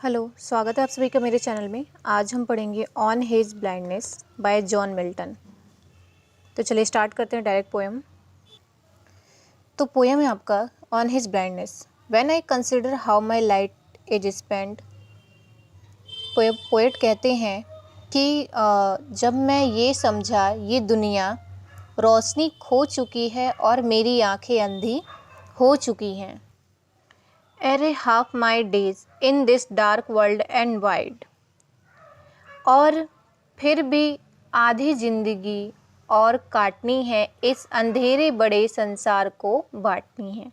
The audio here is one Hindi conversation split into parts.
हेलो, स्वागत है आप सभी का मेरे चैनल में। आज हम पढ़ेंगे on his blindness bye John Milton. तो चलिए स्टार्ट करते हैं डायरेक्ट पोएम। तो पोएम है आपका on his blindness. When I consider how my light is spend. Poet कहते हैं कि जब मैं ये समझा ये दुनिया रोशनी खो चुकी है और मेरी आंखें अंधी हो चुकी हैं। अरे half my days in this dark world and wide. और फिर भी आधी जिंदगी और काटनी है, इस अंधेरे बड़े संसार को बांटनी है।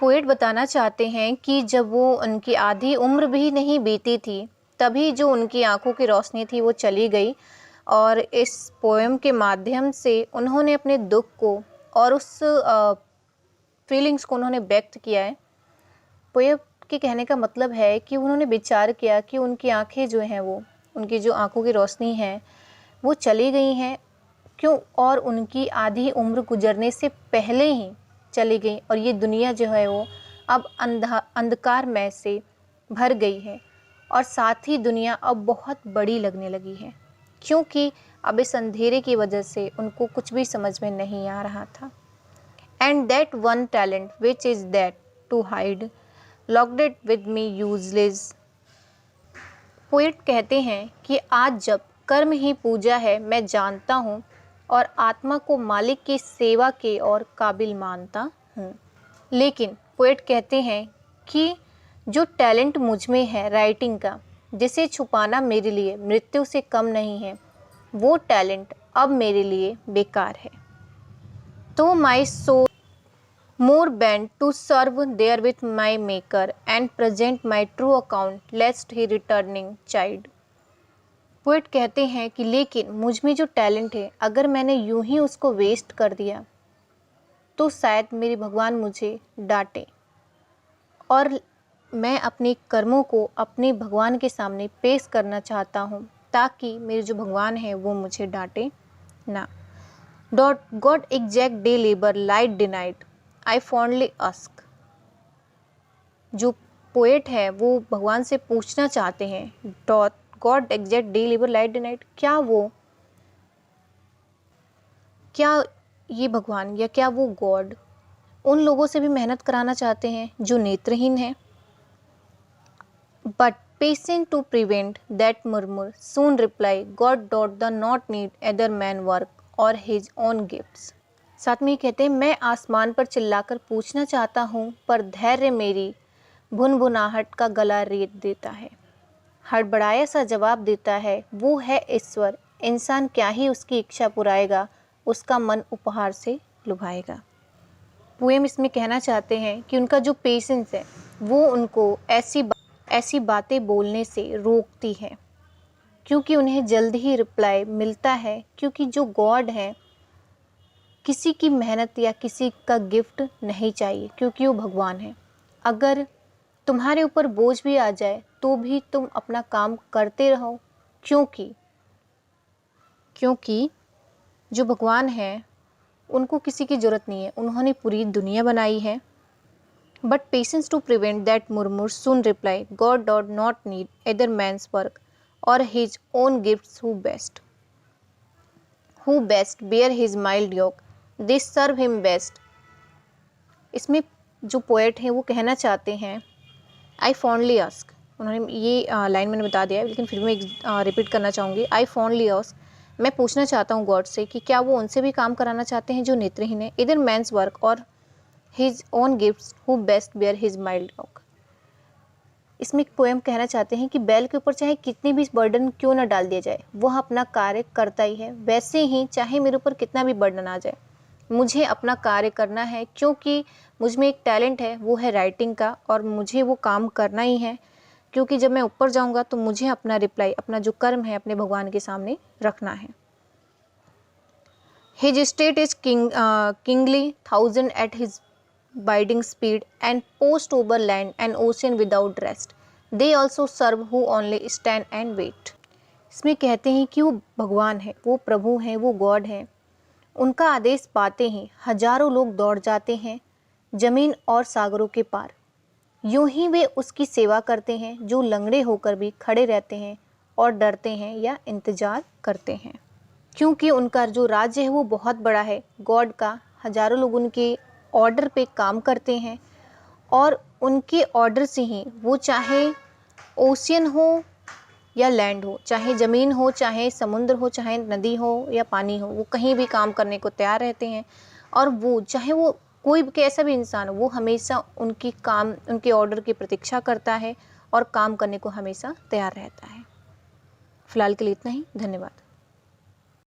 पोएट बताना चाहते हैं कि जब वो उनकी आधी उम्र भी नहीं बीती थी, तभी जो उनकी आंखों की रोशनी थी वो चली गई। और इस पोएम के माध्यम से उन्होंने अपने दुख को और उस फीलिंग्स को उन्होंने व्यक्त किया है। पोएट के कहने का मतलब है कि उन्होंने विचार किया कि उनकी आंखें जो हैं वो उनकी जो आंखों की रोशनी है वो चली गई हैं क्यों, और उनकी आधी उम्र गुजरने से पहले ही चली गई, और ये दुनिया जो है वो अब अंधकारमय से भर गई है और साथ ही दुनिया अब बहुत बड़ी लगने लगी है, क्योंकि अब इस अंधेरे की वजह से उनको कुछ भी समझ में नहीं आ रहा था। And that one talent which is death to hide lodged it with me useless. Poet कहते हैं कि आज जब कर्म ही पूजा है, मैं जानता हूँ और आत्मा को मालिक की सेवा के और काबिल मानता हूँ। लेकिन पोएट कहते हैं कि जो टैलेंट मुझ में है राइटिंग का, जिसे छुपाना मेरे लिए मृत्यु से कम नहीं है, वो टैलेंट अब मेरे लिए बेकार है। तो my soul more bent to serve there with my maker and present my true account lest he returning child। Poet कहते हैं कि लेकिन मुझ में जो टैलेंट है, अगर मैंने यूं ही उसको वेस्ट कर दिया तो शायद मेरे भगवान मुझे डांटे, और मैं अपने कर्मों को अपने भगवान के सामने पेश करना चाहता हूँ ताकि मेरे जो भगवान हैं वो मुझे डांटे ना। God exact day labour light denied I fondly ask. जो पोएट है वो भगवान से पूछना चाहते हैं, doth God exact day labour light denied, क्या ये भगवान या क्या वो गॉड उन लोगों से भी मेहनत कराना चाहते हैं जो नेत्रहीन हैं। But patient to prevent that murmur soon reply God doth the not need other man work or his own gifts. साथ में ये कहते हैं, मैं आसमान पर चिल्लाकर पूछना चाहता हूँ, पर धैर्य मेरी भुनभुनाहट का गला रेत देता है। हड़बड़ाया सा जवाब देता है, वो है ईश्वर, इंसान क्या ही उसकी इच्छा पुराएगा, उसका मन उपहार से लुभाएगा। पोएम इसमें कहना चाहते हैं कि उनका जो पेशेंस है वो उनको ऐसी बातें बोलने से रोकती है, क्योंकि उन्हें जल्द ही रिप्लाई मिलता है, क्योंकि जो गॉड है किसी की मेहनत या किसी का गिफ्ट नहीं चाहिए, क्योंकि वो भगवान है। अगर तुम्हारे ऊपर बोझ भी आ जाए तो भी तुम अपना काम करते रहो, क्योंकि जो भगवान है उनको किसी की ज़रूरत नहीं है, उन्होंने पूरी दुनिया बनाई है। But patience to prevent that murmur soon reply God doth not need other man's work or his own gifts who best bear his mild yoke they serve him best. इसमें जो पोएट हैं वो कहना चाहते हैं, आई फॉन्डली आस्क, उन्होंने ये लाइन मैंने बता दिया है लेकिन फिर मैं रिपीट करना चाहूँगी। आई फॉन्डली आस्क, मैं पूछना चाहता हूँ गॉड से कि क्या वो उनसे भी काम कराना चाहते हैं जो नेत्रहीन है, either man's work or his own gifts who best bear his mild yoke. इसमें एक पोएम कहना चाहते हैं कि बैल के ऊपर चाहे कितनी भी बर्डन क्यों ना डाल दिया जाए, वह अपना कार्य करता ही है, वैसे ही चाहे मेरे ऊपर कितना भी बर्डन आ जाए, मुझे अपना कार्य करना है, क्योंकि मुझ में एक टैलेंट है, वो है राइटिंग का, और मुझे वो काम करना ही है, क्योंकि जब मैं ऊपर जाऊंगा तो मुझे अपना रिप्लाई, अपना जो कर्म है अपने भगवान के सामने रखना है। His state is kingly thousand at his bidding speed and post over land and ocean without rest they also serve who only stand and wait. इसमें कहते हैं कि वो भगवान है, वो प्रभु हैं, वो गॉड हैं, उनका आदेश पाते ही हजारों लोग दौड़ जाते हैं जमीन और सागरों के पार, यूं ही वे उसकी सेवा करते हैं जो लंगड़े होकर भी खड़े रहते हैं और डरते हैं या इंतजार करते हैं, क्योंकि उनका जो राज्य है वो बहुत बड़ा है गॉड का। हजारों लोग उनके ऑर्डर पे काम करते हैं और उनके ऑर्डर से ही वो चाहे ओशियन हो या लैंड हो, चाहे ज़मीन हो, चाहे समुद्र हो, चाहे नदी हो या पानी हो, वो कहीं भी काम करने को तैयार रहते हैं। और वो चाहे वो कोई भी कैसा भी इंसान हो, वो हमेशा उनके ऑर्डर की प्रतीक्षा करता है और काम करने को हमेशा तैयार रहता है। फ़िलहाल के लिए इतना ही। धन्यवाद।